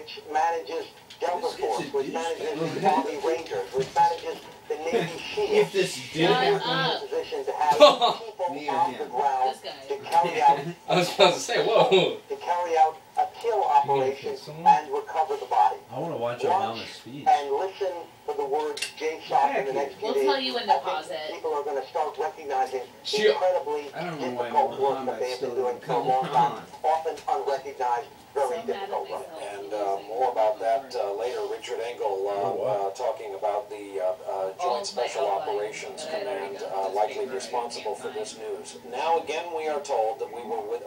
which manages Delta Force, which manages the Army Rangers, which manages the Navy SEALs. If this dude is in a position to have people on the ground to carry out. I was about to say, whoa. To carry out a kill operation and recover the body. I want to watch Obama's speech. And listen for the words J-Shock in the next few days. We'll tell you when to pause it. People are going to start recognizing the incredibly difficult work that they have been doing for a long time, often unrecognized, very difficult work. And more about that later. Richard Engel talking about the Joint Special Operations Command likely responsible for this news. Now again, we are told that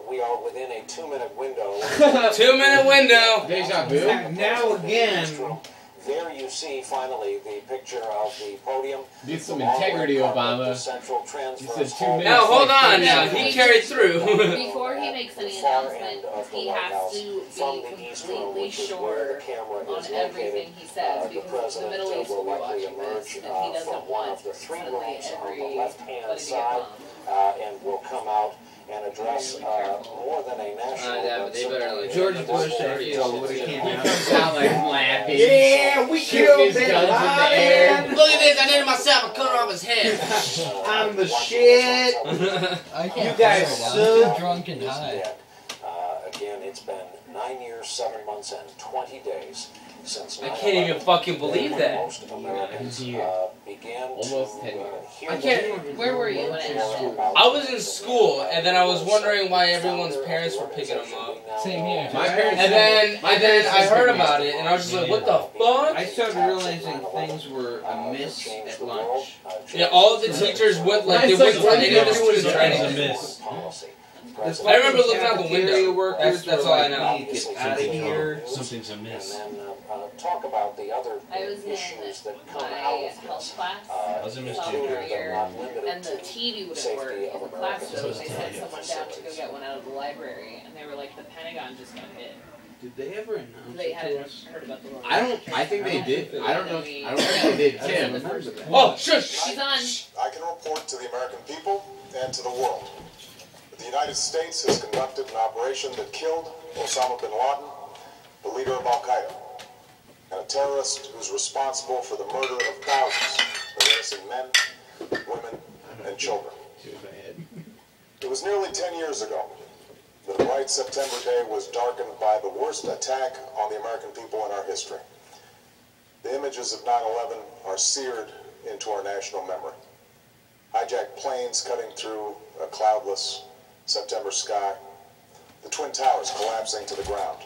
we are within a 2-minute window. 2-minute window. Deja vu. Now again. There you see, finally, the picture of the podium. Do some integrity, Obama. You said 2 minutes. Now, hold on now. He carried through. Before he makes any announcement, he has to be completely sure on everything he says, because the Middle East will be watching this, and he doesn't want suddenly everybody to get bombed. And will come out and address more than a national. George Bush, I feel, would have came out. Sound like laughing. Yeah, we killed Bin Laden. Look at this, I did it myself. I cut off his head. I'm the shit. You guys so drunk and high. Again, it's been 9 years, 7 months, and 20 days since I can't even fucking believe that. Most Americans began almost 10 years. I can't. Where were you when it happened? I was in school, and then I was wondering why everyone's parents were picking them up. Same here. My parents. And then I heard about it, and I was just like, "What the fuck?" I started realizing things were amiss at lunch. Yeah, all of the teachers went like they went to any of the students training. I remember looking out the window. That's all I know. Get out of here. Something's amiss. And then talk about the other issues that come out of health class Wasn't sophomore year, and the TV wouldn't work in the classroom. They sent someone down to go get one out of the library, and they were like, "The Pentagon just got hit." Did they ever announce They it hadn't to us? heard about the war. I think they did. I don't know. I don't think they did. Tim. Oh, shush! He's on. I can report to the American people and to the world that the United States has conducted an operation that killed Osama bin Laden, the leader of Al-Qaeda, and a terrorist who's responsible for the murder of thousands of innocent men, women, and children. It was nearly 10 years ago that a bright September day was darkened by the worst attack on the American people in our history. The images of 9/11 are seared into our national memory. Hijacked planes cutting through a cloudless September sky, the Twin Towers collapsing to the ground,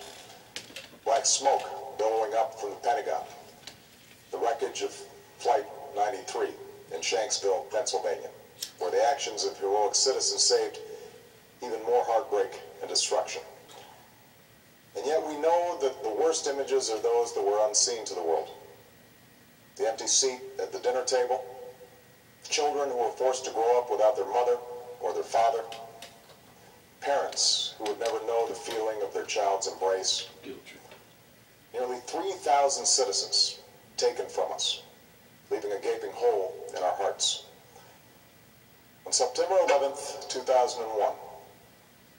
black smoke billowing up from the Pentagon, the wreckage of Flight 93 in Shanksville, Pennsylvania, where the actions of heroic citizens saved even more heartbreak and destruction. And yet we know that the worst images are those that were unseen to the world. The empty seat at the dinner table, children who were forced to grow up without their mother or their father, parents who would never know the feeling of their child's embrace, nearly 3,000 citizens taken from us, leaving a gaping hole in our hearts. On September 11th, 2001,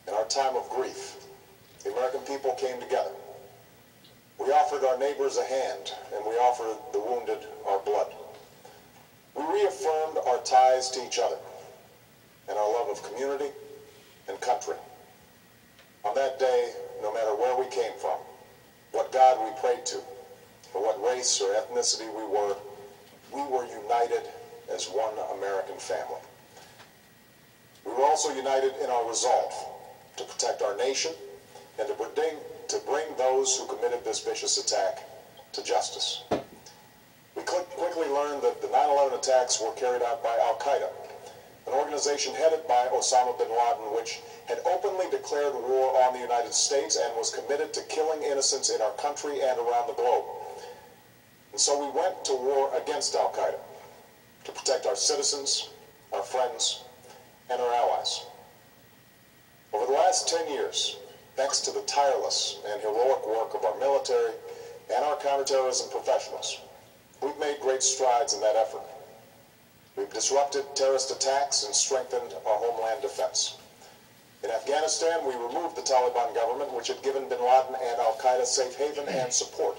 in our time of grief, the American people came together. We offered our neighbors a hand, and we offered the wounded our blood. We reaffirmed our ties to each other and our love of community and country. On that day, no matter where we came from, what God we prayed to, or what race or ethnicity we were united as one American family. We were also united in our resolve to protect our nation and to bring those who committed this vicious attack to justice. We quickly learned that the 9/11 attacks were carried out by Al-Qaeda, an organization headed by Osama bin Laden, which had openly declared war on the United States and was committed to killing innocents in our country and around the globe. And so we went to war against Al-Qaeda to protect our citizens, our friends, and our allies. Over the last 10 years, thanks to the tireless and heroic work of our military and our counterterrorism professionals, we've made great strides in that effort. We've disrupted terrorist attacks and strengthened our homeland defense. In Afghanistan, we removed the Taliban government, which had given bin Laden and al-Qaeda safe haven and support.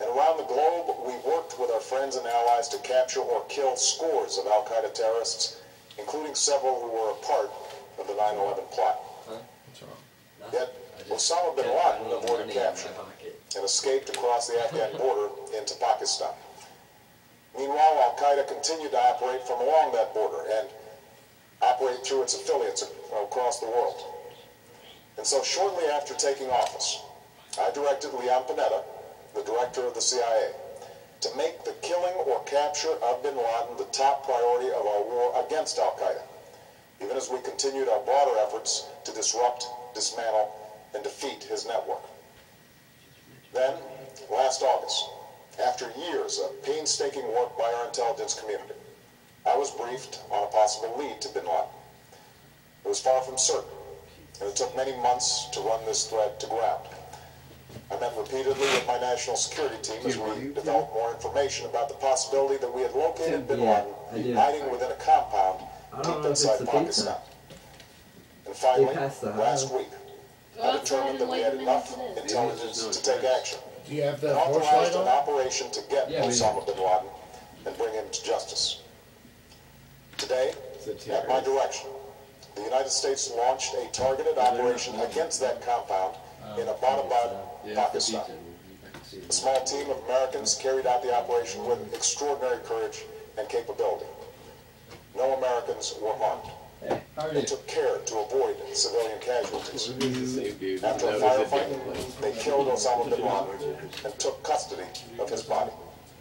And around the globe, we worked with our friends and allies to capture or kill scores of al-Qaeda terrorists, including several who were a part of the 9/11 plot. Yet, Osama bin Laden avoided capture and escaped across the Afghan border into Pakistan. Meanwhile, al-Qaeda continued to operate from along that border and operate through its affiliates across the world. And so shortly after taking office, I directed Leon Panetta, the director of the CIA, to make the killing or capture of bin Laden the top priority of our war against al-Qaeda, even as we continued our broader efforts to disrupt, dismantle, and defeat his network. Then, last August, after years of painstaking work by our intelligence community, I was briefed on a possible lead to bin Laden. It was far from certain, and it took many months to run this thread to ground. I met repeatedly with my national security team as we developed more information about the possibility that we had located bin Laden hiding within a compound deep inside Pakistan. And finally, last week, I determined that we had enough intelligence to take action. Do you have And that horse authorized light an on? operation to get Osama bin Laden and bring him to justice. Today, at my direction, the United States launched a targeted operation against that compound in Abbottabad, Pakistan. A small team of Americans carried out the operation with extraordinary courage and capability. No Americans were harmed. They took care to avoid civilian casualties. After a firefight, they killed Osama bin Laden and took custody of his body.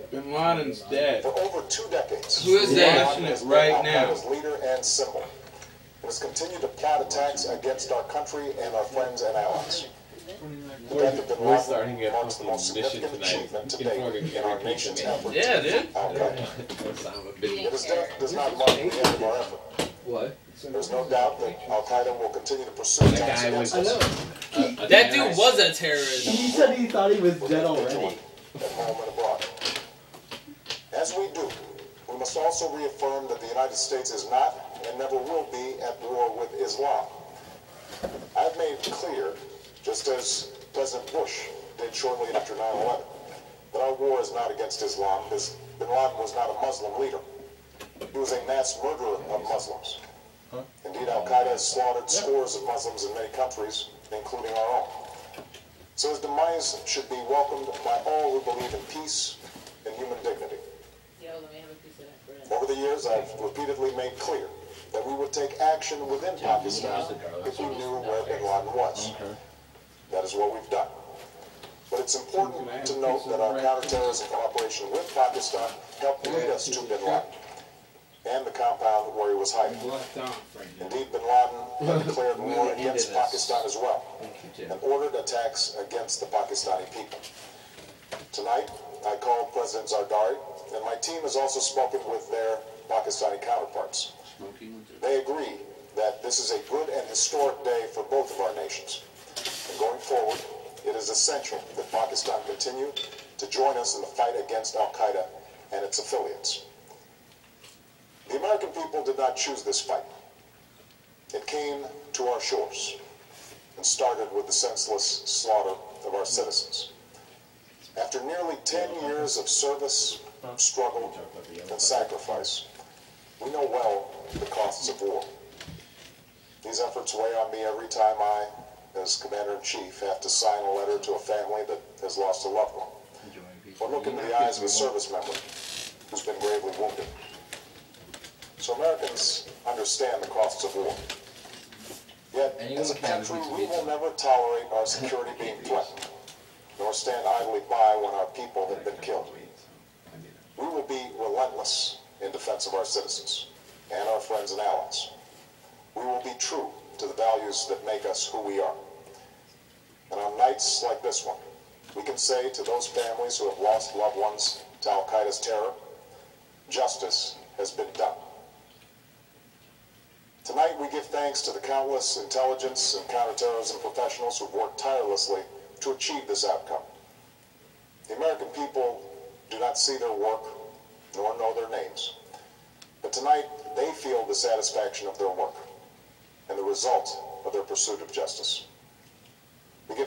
Bin Laden's dead. For over 2 decades, Who is that? Bin Laden has been Right now. al-Qaeda's leader and symbol, and has continued to plot attacks against our country and our friends and allies. The death of bin We're starting Laden a marks the most fucking mission significant tonight. achievement to We can date fucking in our repeat nation's the effort Yeah, to dude. defeat al-Qaeda. Osama bin Yet his death does not mark the end of our effort. What? There's no doubt that al-Qaeda will continue to pursue That attacks guy against was. us. That dude was a terrorist. He said he thought he was We're dead vigilant already. at home and abroad. As we do, we must also reaffirm that the United States is not and never will be at war with Islam. I've made clear, just as President Bush did shortly after 9/11, that our war is not against Islam, because bin Laden was not a Muslim leader. He was a mass murderer of Muslims. Indeed, al-Qaeda has slaughtered scores of Muslims in many countries, including our own. So his demise should be welcomed by all who believe in peace and human dignity. Yo, let me have a piece of that bread. Over the years, I've repeatedly made clear that we would take action within Pakistan if we knew where bin Laden was. That is what we've done. But it's important to note that our counterterrorism cooperation with Pakistan helped lead us to bin Laden and the compound where he was hiding. Indeed, bin Laden had declared war against Pakistan as well and ordered attacks against the Pakistani people. Tonight, I called President Zardari, and my team has also spoken with their Pakistani counterparts. They agree that this is a good and historic day for both of our nations. And going forward, it is essential that Pakistan continue to join us in the fight against al-Qaeda and its affiliates. The American people did not choose this fight. It came to our shores and started with the senseless slaughter of our citizens. After nearly 10 years of service, struggle, and sacrifice, we know well the costs of war. These efforts weigh on me every time I, as Commander-in-Chief, have to sign a letter to a family that has lost a loved one, or look into the eyes of a service member who's been gravely wounded. So Americans understand the costs of war. Yet, as a country, we will never tolerate our security being threatened, nor stand idly by when our people have been killed. We will be relentless in defense of our citizens and our friends and allies. We will be true to the values that make us who we are. And on nights like this one, we can say to those families who have lost loved ones to al-Qaeda's terror, justice has been done. Tonight we give thanks to the countless intelligence and counterterrorism professionals who've worked tirelessly to achieve this outcome. The American people do not see their work nor know their names, but tonight they feel the satisfaction of their work, and the result of their pursuit of justice.